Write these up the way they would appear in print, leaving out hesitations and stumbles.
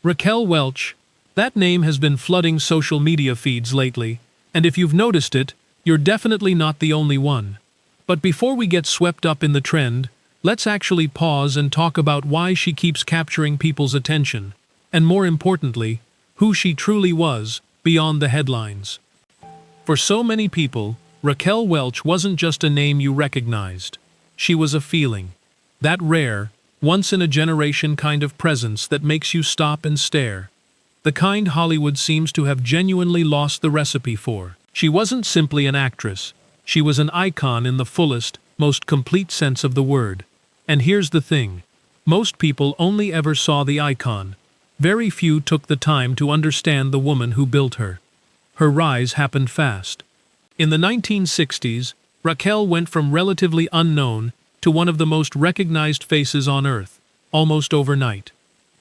Raquel Welch. That name has been flooding social media feeds lately, and if you've noticed it, you're definitely not the only one. But before we get swept up in the trend, let's actually pause and talk about why she keeps capturing people's attention, and more importantly, who she truly was, beyond the headlines. For so many people, Raquel Welch wasn't just a name you recognized. She was a feeling. That rare, once-in-a-generation kind of presence that makes you stop and stare. The kind Hollywood seems to have genuinely lost the recipe for. She wasn't simply an actress. She was an icon in the fullest, most complete sense of the word. And here's the thing. Most people only ever saw the icon. Very few took the time to understand the woman who built her. Her rise happened fast. In the 1960s, Raquel went from relatively unknown to one of the most recognized faces on Earth, almost overnight.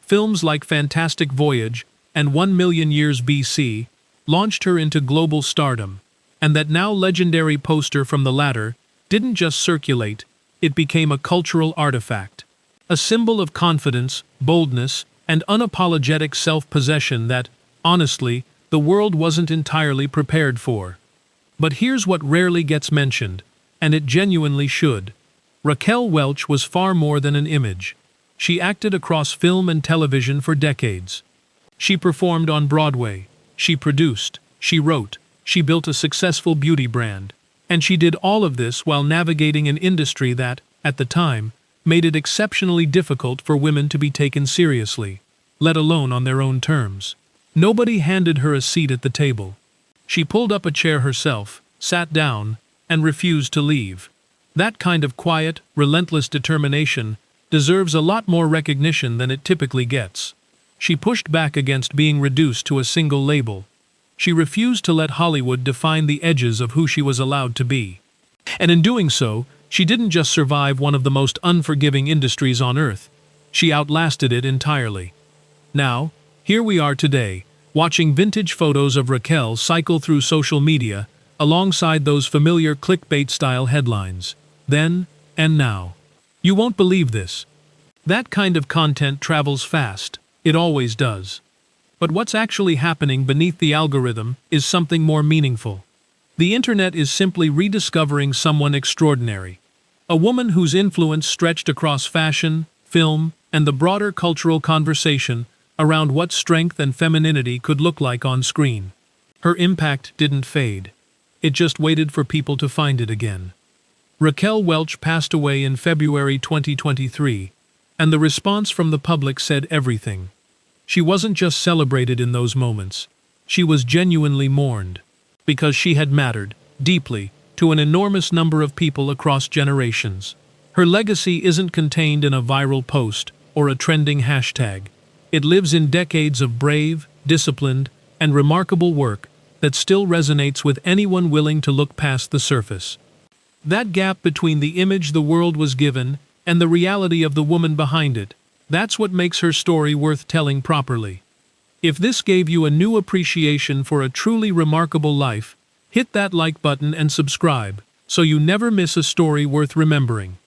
Films like Fantastic Voyage and 1,000,000 Years BC launched her into global stardom, and that now legendary poster from the latter didn't just circulate, it became a cultural artifact. A symbol of confidence, boldness, and unapologetic self-possession that, honestly, the world wasn't entirely prepared for. But here's what rarely gets mentioned, and it genuinely should. Raquel Welch was far more than an image. She acted across film and television for decades. She performed on Broadway. She produced. She wrote. She built a successful beauty brand. And she did all of this while navigating an industry that, at the time, made it exceptionally difficult for women to be taken seriously, let alone on their own terms. Nobody handed her a seat at the table. She pulled up a chair herself, sat down, and refused to leave. That kind of quiet, relentless determination deserves a lot more recognition than it typically gets. She pushed back against being reduced to a single label. She refused to let Hollywood define the edges of who she was allowed to be. And in doing so, she didn't just survive one of the most unforgiving industries on Earth. She outlasted it entirely. Now, here we are today, watching vintage photos of Raquel cycle through social media, alongside those familiar clickbait-style headlines. Then, and now. You won't believe this. That kind of content travels fast. It always does. But what's actually happening beneath the algorithm is something more meaningful. The internet is simply rediscovering someone extraordinary. A woman whose influence stretched across fashion, film, and the broader cultural conversation around what strength and femininity could look like on screen. Her impact didn't fade. It just waited for people to find it again. Raquel Welch passed away in February 2023, and the response from the public said everything. She wasn't just celebrated in those moments. She was genuinely mourned, because she had mattered, deeply, to an enormous number of people across generations. Her legacy isn't contained in a viral post or a trending hashtag. It lives in decades of brave, disciplined, and remarkable work that still resonates with anyone willing to look past the surface. That gap between the image the world was given and the reality of the woman behind it, that's what makes her story worth telling properly. If this gave you a new appreciation for a truly remarkable life, hit that like button and subscribe, so you never miss a story worth remembering.